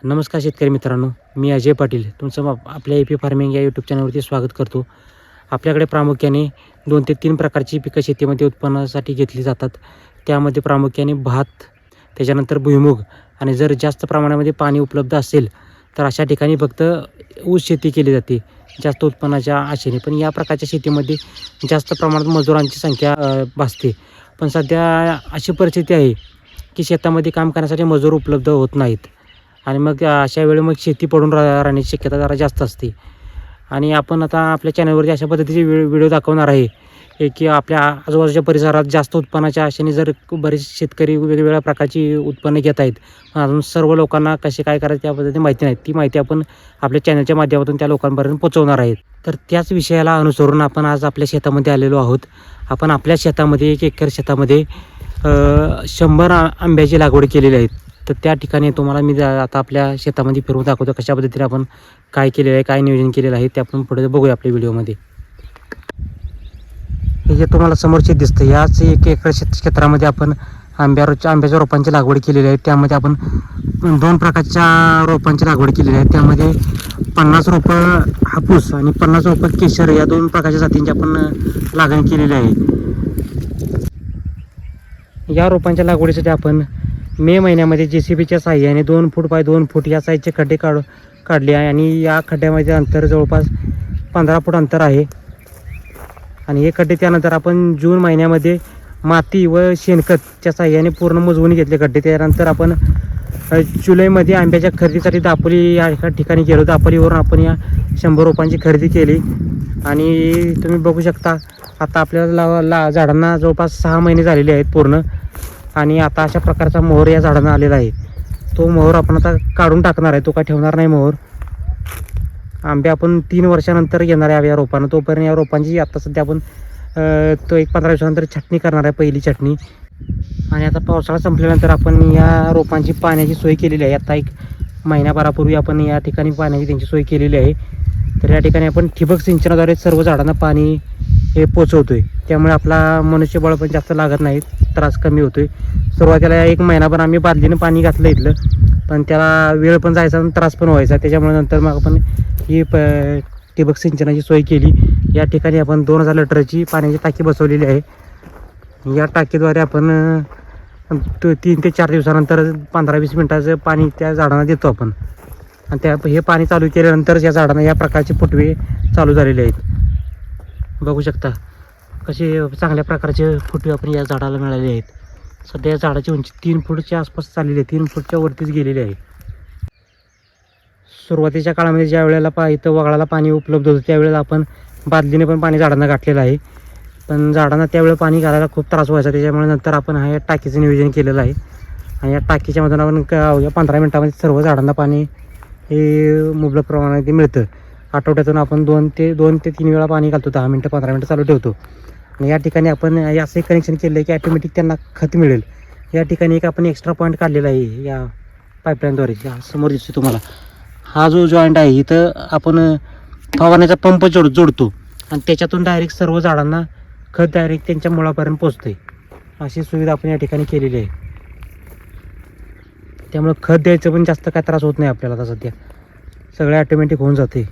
नमस्कार शेतकरी मित्रांनो, मी अजय पाटील तुमचं आपल्या ए पी फार्मिंग या यूट्यूब चॅनलवरती स्वागत करतो. आपल्याकडे प्रामुख्याने 2 ते 3 प्रकारची पिकं शेतीमध्ये उत्पन्नासाठी घेतली जातात. त्यामध्ये प्रामुख्याने भात, त्याच्यानंतर भुईमूग आणि जर जास्त प्रमाणामध्ये पाणी उपलब्ध असेल तर अशा ठिकाणी फक्त ऊस शेती केली जाते जास्त उत्पन्नाच्या आशेने. पण या प्रकारच्या शेतीमध्ये जास्त प्रमाणात मजुरांची संख्या भासते. पण सध्या अशी परिस्थिती आहे की शेतामध्ये काम करण्यासाठी मजूर उपलब्ध होत नाहीत आणि मग अशा वेळी मग शेती पडून राहण्याची शक्यता जरा जास्त असते. आणि आपण आता आपल्या चॅनलवरती अशा पद्धतीचे व्हिडिओ दाखवणार आहे की आपल्या आजूबाजूच्या परिसरात जास्त उत्पन्नाच्या आशेने जर बरेच शेतकरी वेगवेगळ्या प्रकारची उत्पन्न घेत आहेत, पण अजून सर्व लोकांना कसे काय करायचे त्या पद्धतीने माहिती नाही. ती माहिती आपण आपल्या चॅनलच्या माध्यमातून त्या लोकांपर्यंत पोहोचवणार आहेत. तर त्याच विषयाला अनुसरून आपण आज आपल्या शेतामध्ये आलेलो आहोत. आपण आपल्या शेतामध्ये 1 एकर शेतामध्ये 100 आंब्याची लागवड केलेली आहे. तर त्या ठिकाणी तुम्हाला मी आता आपल्या शेतामध्ये फिरवून दाखवतो कशा पद्धतीने आपण काय केलेलं आहे, काय नियोजन केलेलं आहे ते आपण पुढे बघूया आपल्या व्हिडिओमध्ये. हे जे तुम्हाला समोर शेत दिसतं, याच 1 एकर क्षेत्रामध्ये आपण आंब्याच्या रोपांची लागवड केलेली आहे. त्यामध्ये आपण 2 प्रकारच्या रोपांची लागवड केलेली आहे. त्यामध्ये 50 रोपं हापूस आणि 50 रोपं केशर या 2 प्रकारच्या जातींची आपण लागण केलेली आहे. या रोपांच्या लागवडीसाठी आपण मे महिन्यामध्ये JCBच्या साहाय्याने 2 फूट बाय 2 फूट या साईजचे खड्डे काढले आहे आणि या खड्ड्यामध्ये अंतर जवळपास 15 फूट अंतर आहे. आणि हे खड्डे त्यानंतर आपण जून महिन्यामध्ये माती व शेणखतच्या साहाय्याने पूर्ण मुजवून घेतले खड्डे. त्यानंतर आपण जुलैमध्ये आंब्याच्या खरेदीसाठी दापोली या एका ठिकाणी गेलो. दापोलीवरून आपण या 100 रोपांची खरेदी केली आणि तुम्ही बघू शकता आता आपल्याला झाडांना जवळपास 6 महिने झालेले आहेत पूर्ण. आणि आता अशा प्रकारचा मोहर या झाडांना आलेला आहे. तो मोहर आपण आता काढून टाकणार आहे, तो काय ठेवणार नाही मोहर. आंबे आपण 3 वर्षानंतर घेणार आहे या रोपानं. तोपर्यंत या रोपांची आता सध्या आपण तो 15 दिवसानंतर छाटणी करणार आहे, पहिली छाटणी. आणि आता पावसाळा संपल्यानंतर आपण या रोपांची पाण्याची सोय केलेली आहे. आता 1 महिन्याभरापूर्वी आपण या ठिकाणी पाण्याची त्यांची सोय केलेली आहे. तर या ठिकाणी आपण ठिबक सिंचनाद्वारे सर्व झाडांना पाणी हे पोचवतो आहे. त्यामुळे आपला मनुष्यबळ पण जास्त लागत नाही, त्रास कमी होतो आहे. सुरुवातीला 1 महिनाभर आम्ही बादलीनं पाणी घातलं इथलं, पण त्याला वेळ पण जायचा आणि त्रास पण व्हायचा. त्याच्यामुळे नंतर मग आपण ही ठिबक सिंचनाची सोय केली. या ठिकाणी आपण 2000 लिटरची पाण्याची टाकी बसवलेली आहे. या टाकीद्वारे आपण 3 ते 4 दिवसानंतर 15-20 मिनटाचं पाणी त्या झाडांना देतो आपण. आणि हे पाणी चालू केल्यानंतर या झाडांना या प्रकारचे फुटवे चालू झालेले आहेत. बघू शकता कसे चांगल्या प्रकारचे फुटवे आपण या झाडाला मिळाले आहेत. सध्या या झाडाची उंची 3 फूटच्या आसपास चाललेली आहे, 3 फूटच्या वरतीच गेलेली आहे. सुरुवातीच्या काळामध्ये ज्या वेळेला इथं वगळाला पाणी उपलब्ध होतं त्यावेळेला आपण बादलीने पण पाणी झाडांना घातलेलं आहे. पण झाडांना त्यावेळेला पाणी घालायला खूप त्रास व्हायचा. त्याच्यामुळे नंतर आपण या टाकीचं नियोजन केलेलं आहे. आणि या टाकीच्या मधून आपण या 15 मिनटामध्ये सर्व झाडांना पाणी हे मुबलक प्रमाणात मिळतं. आठवड्यातून आपण 2 ते 3 वेळा पाणी घालतो. 10 मिनटं 15 मिनटं चालू ठेवतो. आणि या ठिकाणी आपण असं एक कनेक्शन केलं आहे की ॲटोमॅटिक त्यांना खत मिळेल. या ठिकाणी एक आपण एक्स्ट्रा पॉईंट काढलेला आहे या पाईपलाईनद्वारे. समोर दिसतो तुम्हाला हा जो जॉईंट आहे, इथं आपण फवारण्याचा पंप जोडतो आणि त्याच्यातून डायरेक्ट सर्व झाडांना खत डायरेक्ट त्यांच्या मुळापर्यंत पोचते. अशी सुविधा आपण या ठिकाणी केलेली आहे. त्यामुळे खत द्यायचं पण जास्त काय त्रास होत नाही आपल्याला. आता सध्या सगळं ॲटोमॅटिक होऊन जाते.